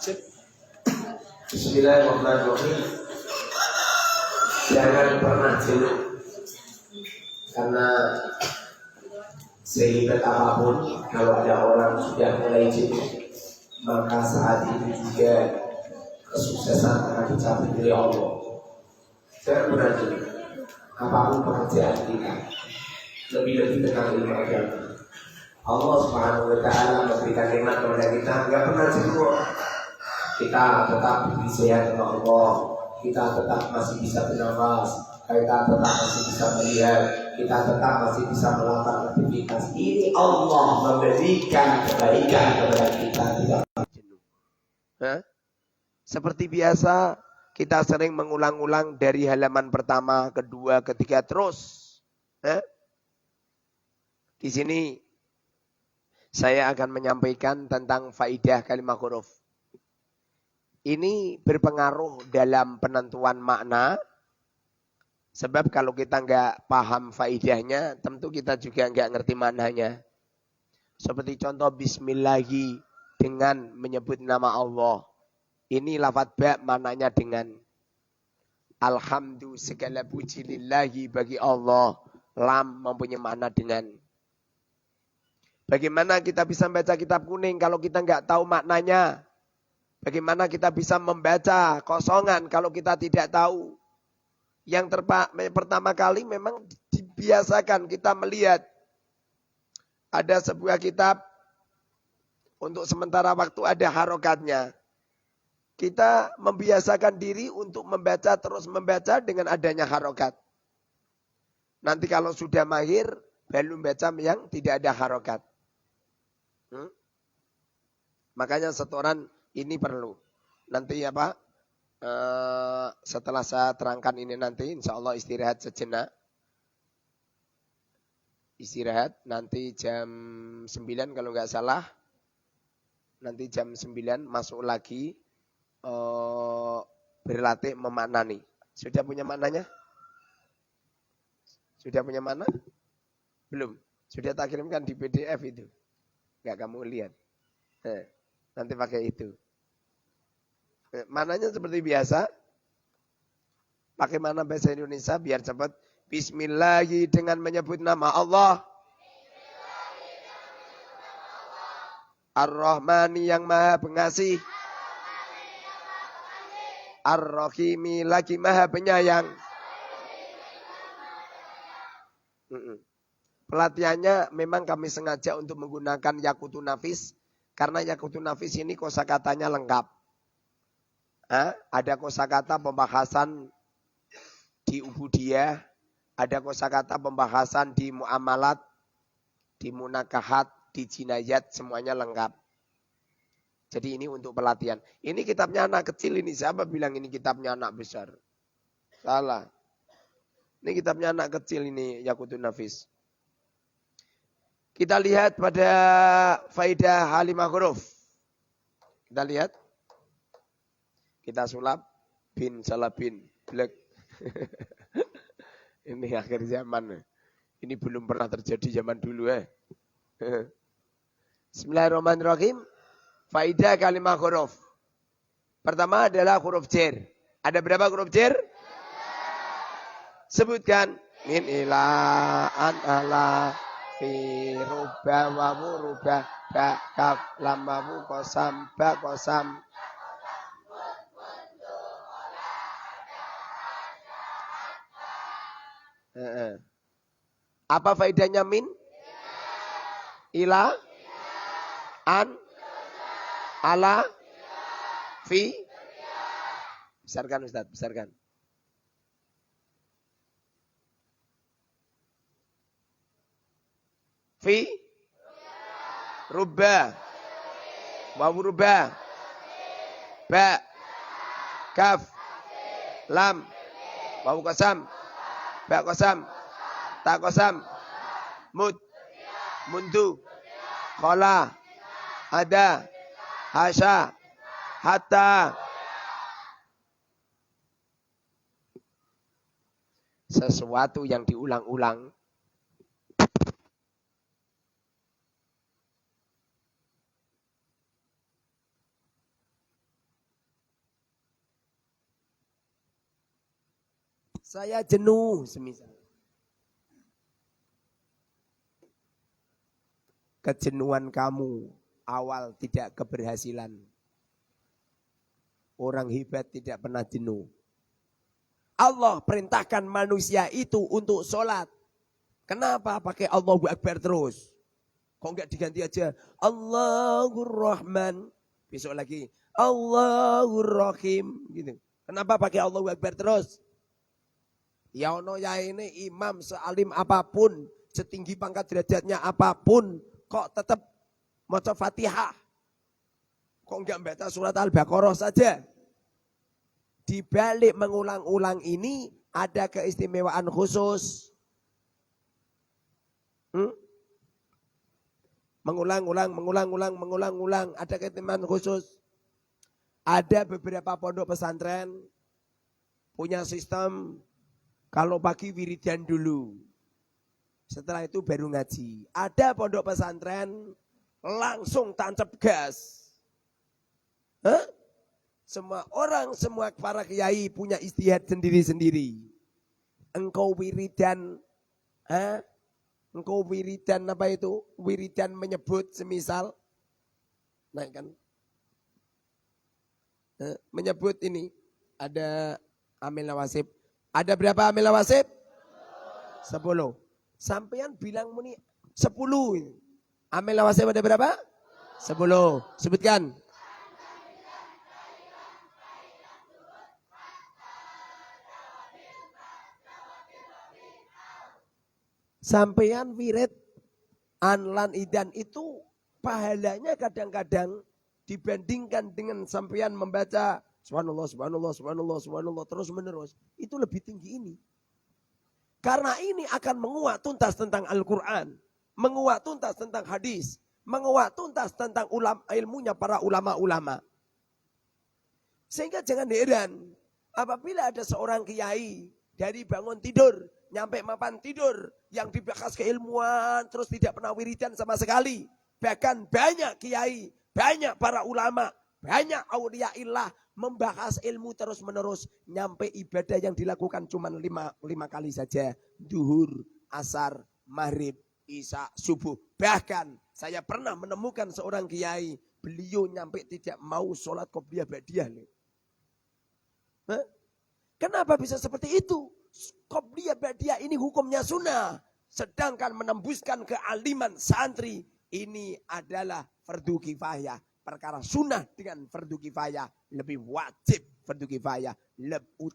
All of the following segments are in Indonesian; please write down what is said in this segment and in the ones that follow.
Bismillahirrahmanirrahim. Jangan pernah jenuh, karena sehebat apapun kalau ada orang sudah mulai jenuh, maka saat itu juga kesuksesan akan dicapai oleh Allah. Jangan pernah jenuh, apapun pekerjaan kita, lebih-lebih tentang ilmu agama. Allah Subhanahu wa Ta'ala memberikan nikmat kepada kita, nggak pernah jenuh. Kita tetap diberi sehat oleh Allah, kita tetap masih bisa bernafas, kita tetap masih bisa melihat, kita tetap masih bisa melakukan aktivitas. Ini Allah memberikan kebaikan kepada kita, tidak jenuh. Seperti biasa, kita sering mengulang-ulang dari halaman pertama, kedua, ketiga, terus. Di sini saya akan menyampaikan tentang faidah kalimat huruf. Ini berpengaruh dalam penentuan makna. Sebab kalau kita nggak paham faidahnya, tentu kita juga nggak ngerti maknanya. Seperti contoh bismillahi dengan menyebut nama Allah. Ini lafadz ba maknanya dengan. Alhamdulillah segala puji lillahi bagi Allah. Lam mempunyai makna dengan. Bagaimana kita bisa membaca kitab kuning kalau kita nggak tahu maknanya? Bagaimana kita bisa membaca kosongan kalau kita tidak tahu? Yang pertama kali memang dibiasakan kita melihat. Ada sebuah kitab, untuk sementara waktu ada harokatnya. Kita membiasakan diri untuk membaca, terus membaca dengan adanya harokat. Nanti kalau sudah mahir, baru membaca yang tidak ada harokat. Makanya setoran ini perlu. Nanti ya Pak, setelah saya terangkan ini nanti, insya Allah istirahat sejenak. Istirahat nanti jam 9 kalau nggak salah. Nanti jam 9 masuk lagi berlatih memaknani. Sudah punya maknanya? Sudah punya makna? Belum. Sudah tak kirimkan di PDF itu. Nggak kamu lihat. Nanti pakai itu. Mananya seperti biasa. Pakai mana bahasa Indonesia biar cepat. Bismillahi dengan menyebut nama Allah. Ar-Rahmani yang maha pengasih. Ar-Rahimi lagi maha penyayang. Pelatihannya memang kami sengaja untuk menggunakan Yaqutun Nafis. Karena Yaqutun Nafis ini kosakatanya lengkap. Ada kosakata pembahasan di ubudiyah, ada kosakata pembahasan di muamalat, di munakahat, di jinayat, semuanya lengkap. Jadi ini untuk pelatihan. Ini kitabnya anak kecil ini, siapa bilang ini kitabnya anak besar? Salah. Ini kitabnya anak kecil ini, Yaqutun Nafis. Kita lihat pada faidah halimah huruf. Kita lihat. Kita sulap bin salabin blek. Ini akhir zaman. Ini belum pernah terjadi zaman dulu. Bismillahirrahmanirrahim. Faidah kalimah huruf. Pertama adalah huruf jar. Ada berapa huruf jar? Sebutkan. Min ila an ala fi rubba wa murubba ba kaf lam wa qasam ba qasam. Apa faedahnya min? Ila, an, ala, fi. Besarkan Ustaz, besarkan. Fi, rubba, wawu rubba, ba, kaf, lam, wawu qasam, ba qasam, ta qasam, mud, mundu, khola, ada, hasya, hatta. Sesuatu yang diulang-ulang. Saya jenuh semisal. Kejenuhan kamu awal tidak keberhasilan. Orang hebat tidak pernah jenuh. Allah perintahkan manusia itu untuk sholat. Kenapa pakai Allahu Akbar terus? Kok enggak diganti aja Allahur Rahman. Besok lagi Allahur Rahim. Gitu. Kenapa pakai Allahu Akbar terus? Ya ono ya ini imam sealim apapun, setinggi pangkat derajatnya apapun, kok tetap maca Fatihah. Kok enggak baca surat Al-Baqarah saja? Di balik mengulang-ulang ini ada keistimewaan khusus. Mengulang-ulang, ada keistimewaan khusus. Ada beberapa pondok pesantren punya sistem kalau pagi wiridan dulu. Setelah itu baru ngaji. Ada pondok pesantren langsung tancap gas. Semua orang, semua para kiai punya istihad sendiri-sendiri. Engkau wiridan, engkau wiridan apa itu? Wiridan menyebut semisal, nah kan? Menyebut ini, ada amil nawasib. Ada berapa amil nawasib? 10. Sampean bilang muni 10. Amil nawasib ada berapa? 10. Sebutkan. Sampean wirid anlan idan itu pahalanya kadang-kadang dibandingkan dengan sampean membaca subhanallah, subhanallah, subhanallah, subhanallah terus menerus. Itu lebih tinggi ini. Karena ini akan menguak tuntas tentang Al-Quran. Menguak tuntas tentang hadis. Menguak tuntas tentang ilmunya para ulama-ulama. Sehingga jangan heran. Apabila ada seorang kiai dari bangun tidur, nyampe mapan tidur, yang dibahas keilmuan, terus tidak pernah wiridan sama sekali. Bahkan banyak kiai, banyak para ulama, banyak auliaillah membahas ilmu terus menerus. Nyampe ibadah yang dilakukan cuma 5 kali saja. Duhur, asar, maghrib, isya, subuh. Bahkan saya pernah menemukan seorang kiai, beliau nyampe tidak mau sholat qobliyah ba'diyah. Kenapa bisa seperti itu? Qobliyah ba'diyah ini hukumnya sunnah. Sedangkan menembuskan kealiman santri ini adalah fardu kifayah. Perkara sunnah dengan fardu kifayah lebih wajib fardu kifayah.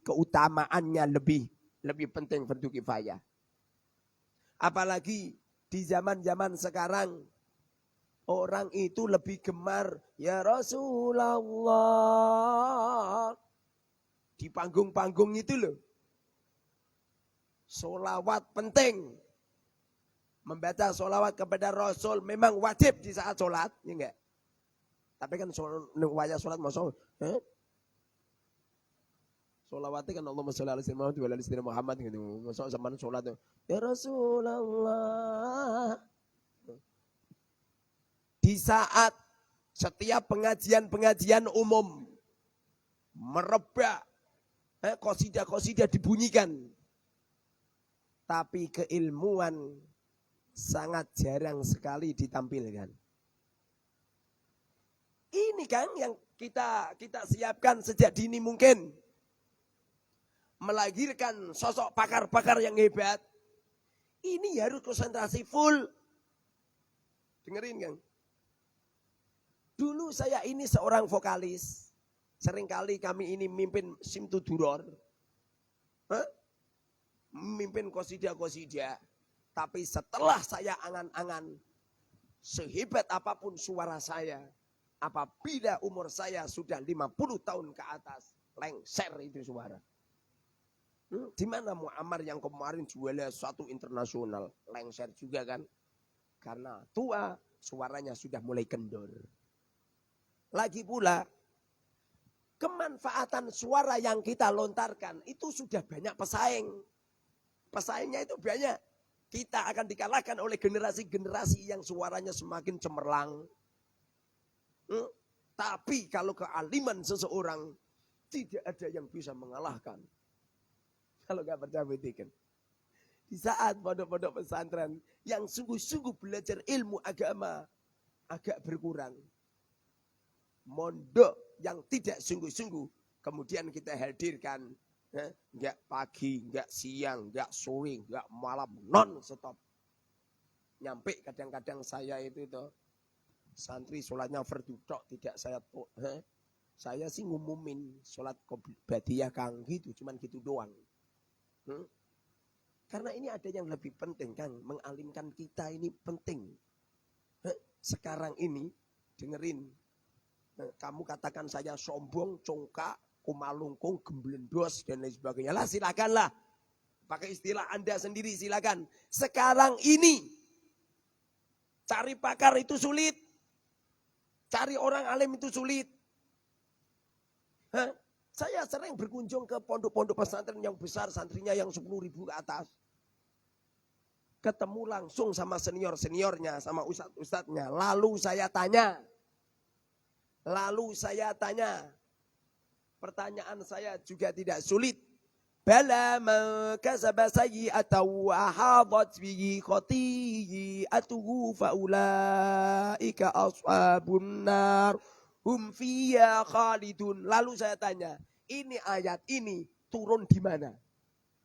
Keutamaannya lebih penting fardu kifayah. Apalagi di zaman-zaman sekarang orang itu lebih gemar ya Rasulullah. Di panggung-panggung itu loh. Sholawat penting. Membaca sholawat kepada Rasul memang wajib di saat sholat. Ya enggak? Tapi kan wajah sholat mau sholat. Sholawatnya kan Allahumma sholli ala sayyidina Muhammad wa ala sayyidina Muhammad gitu. Masuk zaman sholat ya Rasulullah. Di saat setiap pengajian umum merebak, qasidah dibunyikan. Tapi keilmuan sangat jarang sekali ditampilkan. Ini kan yang kita siapkan sejak dini mungkin. Melahirkan sosok pakar-pakar yang hebat. Ini harus konsentrasi full. Dengerin kan? Dulu saya ini seorang vokalis. Seringkali kami ini mimpin simtuduror. Memimpin qasidah. Tapi setelah saya angan-angan, sehebat apapun suara saya, apabila umur saya sudah 50 tahun ke atas, lengser itu suara. Di mana Muammar yang kemarin jualnya 1 internasional, lengser juga kan? Karena tua, suaranya sudah mulai kendor. Lagi pula, kemanfaatan suara yang kita lontarkan itu sudah banyak pesaing. Pesaingnya itu banyak. Kita akan dikalahkan oleh generasi-generasi yang suaranya semakin cemerlang. Tapi kalau kealiman seseorang, tidak ada yang bisa mengalahkan. Kalau nggak percaya buktikan. Di saat pondok-pondok pesantren yang sungguh-sungguh belajar ilmu agama agak berkurang. Mondok yang tidak sungguh-sungguh kemudian kita hadirkan. Enggak pagi, enggak siang, enggak sore, enggak malam, non stop. Nyampe kadang-kadang saya itu santri sholatnya fardu tok tidak saya sih ngumumin sholat qobladiyah Kang gitu, cuman gitu doang. Karena ini ada yang lebih penting Kang, mengalimkan kita ini penting. Sekarang ini dengerin, kamu katakan saya sombong, congkak, kumalungkung, gemblendos dan lain sebagainya. Lah silakanlah, pakai istilah Anda sendiri silakan. Sekarang ini cari pakar itu sulit, cari orang alim itu sulit. Saya sering berkunjung ke pondok-pondok pesantren yang besar, santrinya yang 10.000 ke atas. Ketemu langsung sama senior-seniornya, sama ustadz-ustadznya. Lalu saya tanya. Pertanyaan saya juga tidak sulit. Bala makasaba sayyi'atau ahadat bihi khati'atuhu faulaika ashabun nar. Hum fiyya khalidun. Lalu saya tanya, ini ayat ini turun di mana?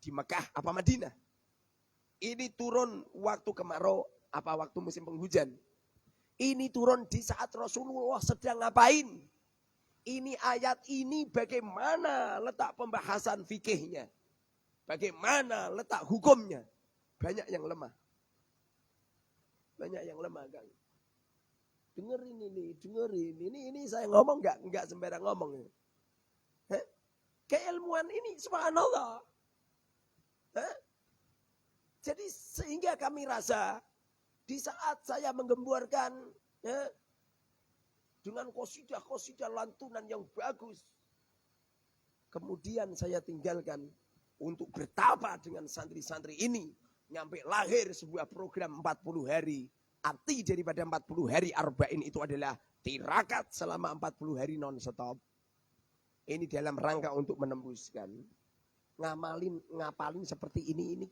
Di Mekah apa Madinah? Ini turun waktu kemarau apa waktu musim penghujan? Ini turun di saat Rasulullah sedang ngapain? Ini ayat ini bagaimana letak pembahasan fikihnya? Bagaimana letak hukumnya? Banyak yang lemah. Banyak yang lemah, Kang. Dengerin ini. Ini saya ngomong enggak sembarang ngomong. Keilmuan ini subhanallah. Jadi sehingga kami rasa di saat saya menggemburkan dengan qasidah lantunan yang bagus. Kemudian saya tinggalkan untuk bertapa dengan santri-santri ini. Nyampe lahir sebuah program 40 hari. Arti daripada 40 hari arba'in itu adalah tirakat selama 40 hari non-stop. Ini dalam rangka untuk menembuskan. Ngapalin seperti ini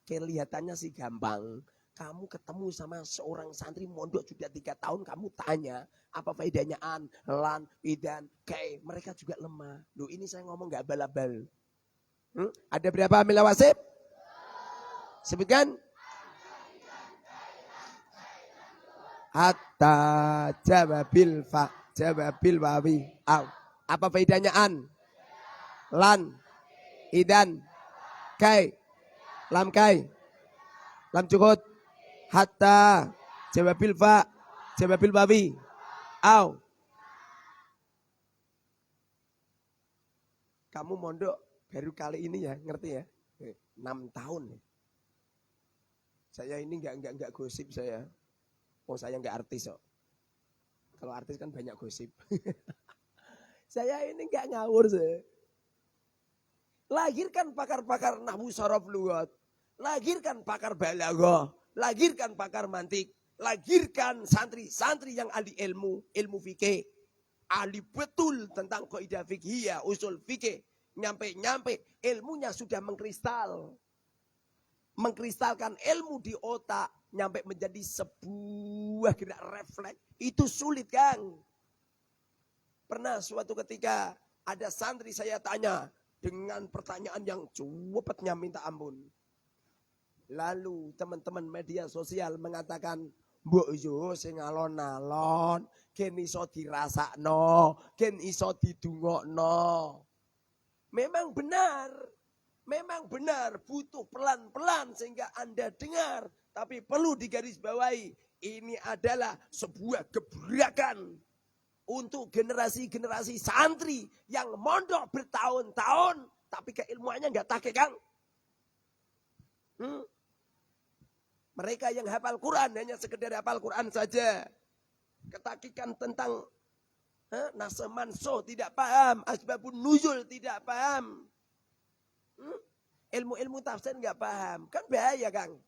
kelihatannya sih gampang. Kamu ketemu sama seorang santri mondok sudah 3 tahun, kamu tanya apa faedahnya an, lan, idan, kai. Mereka juga lemah. Loh ini saya ngomong gak abal-abal. Ada berapa amil wasib? Sebutkan. Hatta jawabil wawi. Apa faedahnya an, lan, idan, kai, lam kai, lam cukut, hatta jawabil wawi. Kamu mondok baru kali ini ya, ngerti ya? 6 tahun. Saya ini enggak gosip saya. Saya enggak artis kok. Kalau artis kan banyak gosip. Saya ini enggak ngawur saya. Lahirkan pakar-pakar nahwu sharaf lughat. Lahirkan pakar balaghah. Lahirkan pakar mantik. Lahirkan santri-santri yang ahli ilmu fikih. Ahli betul tentang kaidah fikhiyah, usul fikih. Nyampe ilmunya sudah mengkristalkan ilmu di otak. Nyampe menjadi sebuah gerak refleks. Itu sulit, Kang. Pernah suatu ketika ada santri saya tanya dengan pertanyaan yang cepatnya minta ampun. Lalu teman-teman media sosial mengatakan, mbok yo sing alon-alon, ken iso dirasakno, ken iso didungokno. Memang benar butuh pelan-pelan sehingga Anda dengar. Tapi perlu digarisbawahi, ini adalah sebuah gebrakan untuk generasi-generasi santri yang mondok bertahun-tahun, tapi keilmuannya enggak take, Kang. Mereka yang hafal Quran hanya sekedar hafal Quran saja. Ketakikan tentang nasah mansuh tidak paham, asbabun nuzul tidak paham. Ilmu-ilmu tafsir enggak paham. Kan bahaya, Kang.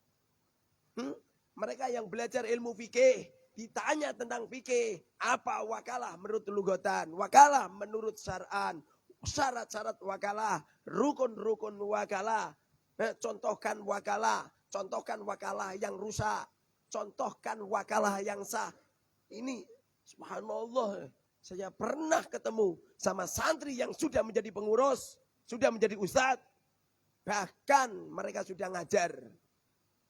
Mereka yang belajar ilmu fikih ditanya tentang fikih, apa wakalah menurut lughatan, wakalah menurut syar'an, syarat-syarat wakalah, rukun-rukun wakalah. Contohkan wakalah yang rusak, contohkan wakalah yang sah. Ini subhanallah, saya pernah ketemu sama santri yang sudah menjadi pengurus, sudah menjadi ustadz, bahkan mereka sudah ngajar.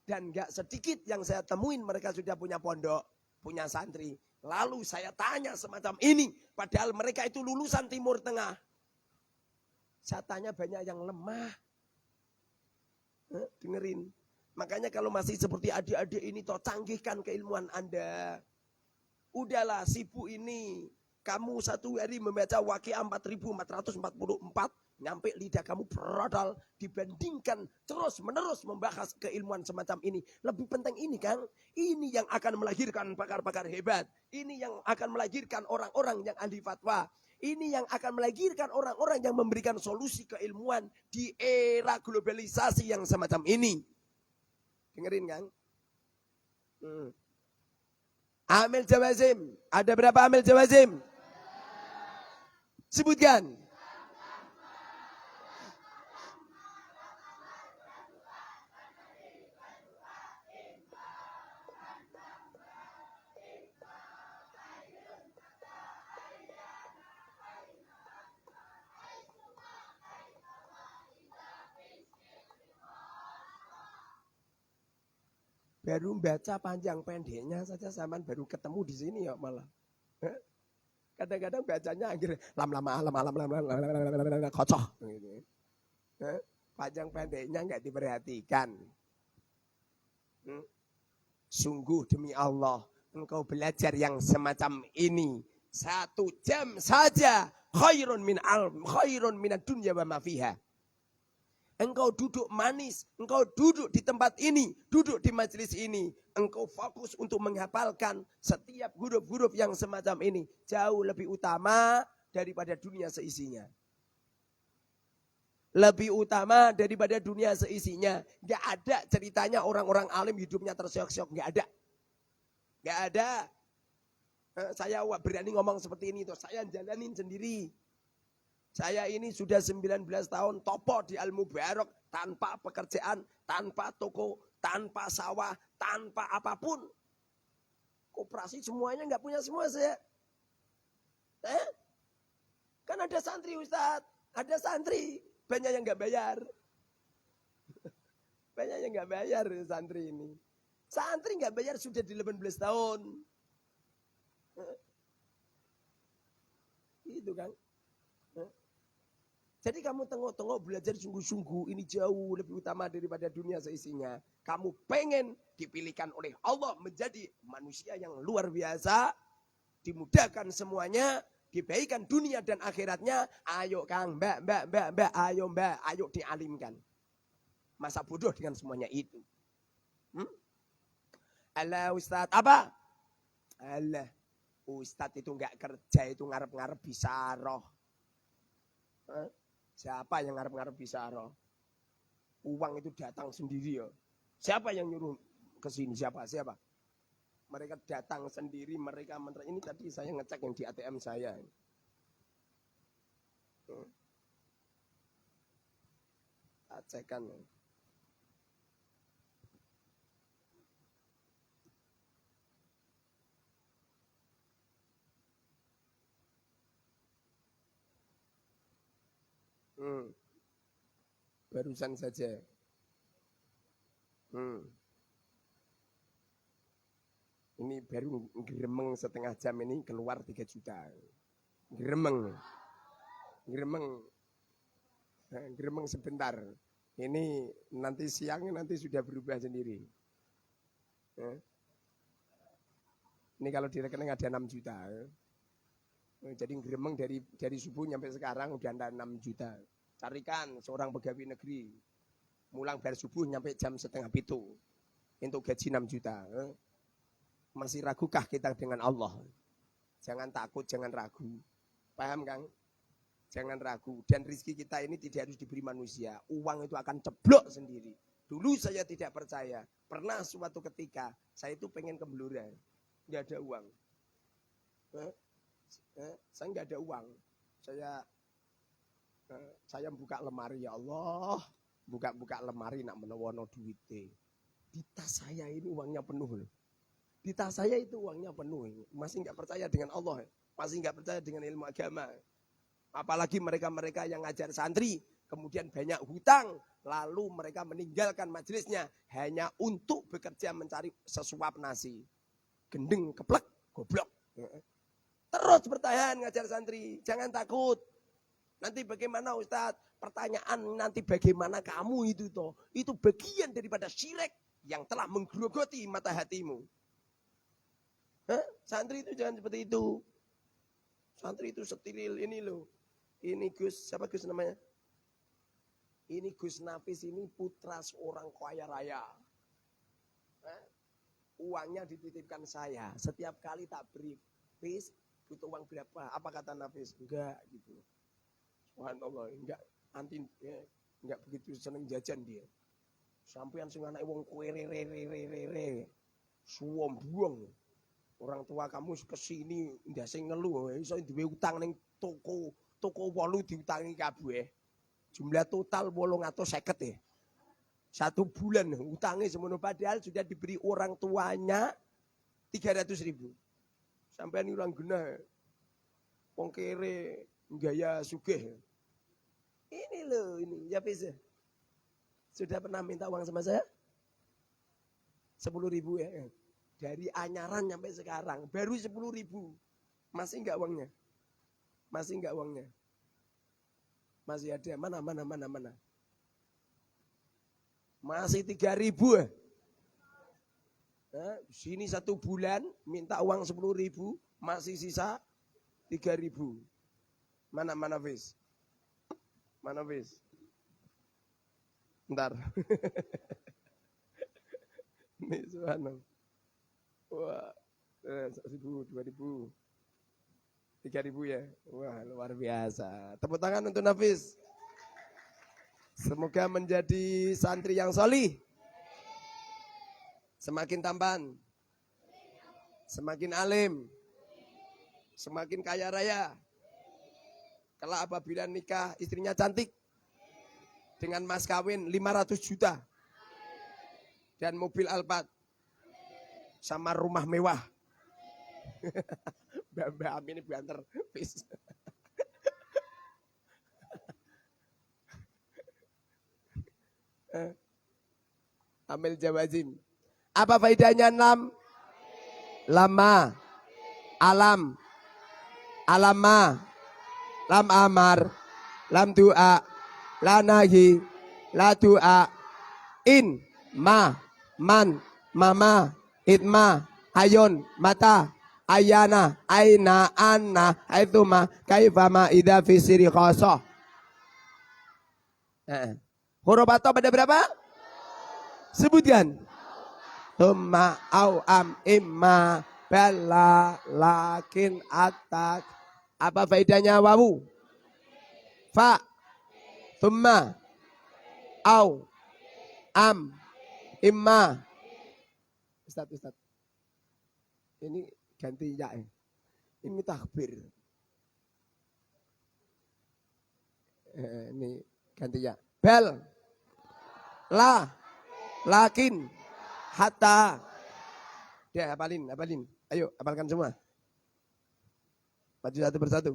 Dan gak sedikit yang saya temuin mereka sudah punya pondok, punya santri. Lalu saya tanya semacam ini, padahal mereka itu lulusan Timur Tengah. Saya tanya banyak yang lemah. Dengerin. Makanya kalau masih seperti adik-adik ini, toh canggihkan keilmuan Anda. Udahlah sibuk ini. Kamu satu hari membaca Waqiah 4444. Nyampe lidah kamu berodol dibandingkan terus menerus membahas keilmuan semacam ini. Lebih penting ini kan, ini yang akan melahirkan pakar-pakar hebat. Ini yang akan melahirkan orang-orang yang ahli fatwa. Ini yang akan melahirkan orang-orang yang memberikan solusi keilmuan di era globalisasi yang semacam ini. Dengerin kan? Amil jawazim. Ada berapa amil jawazim? Sebutkan. Baru baca panjang pendeknya saja zaman baru ketemu di sini ya malah. Kadang-kadang bacanya akhirnya lam kocoh gitu. Panjang pendeknya enggak diperhatikan. Sungguh demi Allah, engkau belajar yang semacam ini 1 jam saja khairun min dunya wa ma fiha. Engkau duduk manis, engkau duduk di tempat ini, duduk di majelis ini. Engkau fokus untuk menghafalkan setiap huruf-huruf yang semacam ini. Jauh lebih utama daripada dunia seisinya. Lebih utama daripada dunia seisinya. Gak ada ceritanya orang-orang alim hidupnya terseok-seok. Gak ada. Gak ada. Saya berani ngomong seperti ini. Saya jalanin sendiri. Saya ini sudah 19 tahun topo di Al-Mubarak tanpa pekerjaan, tanpa toko, tanpa sawah, tanpa apapun. Koperasi semuanya nggak punya semua saya. Kan ada santri Ustadz, ada santri. Banyak yang nggak bayar. Banyak yang nggak bayar santri ini. Santri nggak bayar sudah di 18 tahun. Itu kan. Jadi kamu tengok-tengok belajar sungguh-sungguh ini jauh lebih utama daripada dunia seisinya. Kamu pengen dipilihkan oleh Allah menjadi manusia yang luar biasa. Dimudahkan semuanya. Dibaikan dunia dan akhiratnya. Ayo Kang, mbak, ayo dialimkan. Masa bodoh dengan semuanya itu. Alah Ustadz, apa? Alah, Ustadz itu enggak kerja, itu ngarep-ngarep bisa roh. Siapa yang ngarep-ngarep bisa roh? Uang itu datang sendiri ya. Siapa yang nyuruh ke sini? Siapa? Mereka datang sendiri, mereka ini tadi saya ngecek yang di ATM saya. Tak cekkan. Barusan saja. Ini baru gremeng setengah jam ini keluar 3 juta. Gremeng sebentar. Ini nanti siang nanti sudah berubah sendiri. Ini kalau di rekening ada 6 juta. Jadi gremeng dari subuh sampai sekarang udah ada 6 juta. Carikan seorang pegawai negeri. Mulang bar subuh sampai jam 6:30. Untuk gaji 6 juta. Masih ragukah kita dengan Allah? Jangan takut, jangan ragu. Paham Kang? Jangan ragu. Dan rezeki kita ini tidak harus diberi manusia. Uang itu akan ceblok sendiri. Dulu saya tidak percaya. Pernah suatu ketika, saya itu pengen ke Blora. Nggak ada uang. Saya nggak ada uang. Saya Saya buka lemari, ya Allah. Buka-buka lemari nak menawa duite. Di tas saya ini uangnya penuh loh. Di tas saya itu uangnya penuh. Masih nggak percaya dengan Allah. Masih nggak percaya dengan ilmu agama. Apalagi mereka-mereka yang ngajar santri. Kemudian banyak hutang. Lalu mereka meninggalkan majelisnya. Hanya untuk bekerja mencari sesuap nasi. Gendeng, keplek, goblok. Terus bertahan ngajar santri. Jangan takut. Nanti bagaimana Ustadz? Pertanyaan nanti bagaimana kamu itu toh? Itu bagian daripada syirik yang telah menggerogoti mata hatimu. Santri itu jangan seperti itu. Santri itu setiril ini loh. Ini Gus, siapa Gus namanya? Ini Gus Nafis, ini putra seorang kaya raya. Uangnya dititipkan saya. Setiap kali tak beri, Fis, butuh uang berapa? Apa kata Nafis? Enggak gitu. Subhanallah, enggak anti ya, enggak begitu seneng jajan dia. Sampean sing anake wong kuwerere suwom buang. Orang tua kamu kesini ndase ngeluh iso duwe utang ning toko 8 diutangi kabeh. Jumlah total 850 ya. 1 bulan utangnya semono padahal sudah diberi orang tuanya 300.000. Sampean ilang genah. Wong kere gaya sugih. Ini loh, ini ya bisa. Sudah pernah minta uang sama saya? 10.000 ya. Dari anyaran sampai sekarang baru 10.000. Masih enggak uangnya? Masih enggak uangnya? Masih ada. Mana? Masih 3.000 ya? Sini 1 bulan minta uang 10.000, masih sisa 3.000. Mana Fis? Mana Fis? Ntar. Nih subhanallah. Wah, 1.000, 2.000, 3.000 ya. Wah, luar biasa. Tepuk tangan untuk Nafis. Semoga menjadi santri yang solih. Semakin tampan. Semakin alim. Semakin kaya raya. Kalau apabila nikah istrinya cantik. Dengan mas kawin 500 juta. Dan mobil Alphard. Sama rumah mewah. Mbak Amin ini banter. Amil jawazim. Apa faedahnya 6? Lama. Alam. Alama. Lam amar. Lam doa. La nahi. La doa. In. Ma. Man. Mama. Itma, ayun, mata, ayana, aina, anna, aituma, kaifama, idha, fisiri, khosoh. Huruf atau pada berapa? Sebutkan. Tumma, au, am, imma, bella, lakin, atak. Apa faedahnya wawu? Fa, tumma, au, am, imma. Ustaz. Ini ganti ya. Ini takbir. Ini ganti ya. Bel. La. Lakin. Hatta. Dia hafalin. Ayo, hafalkan semua. Maju satu persatu.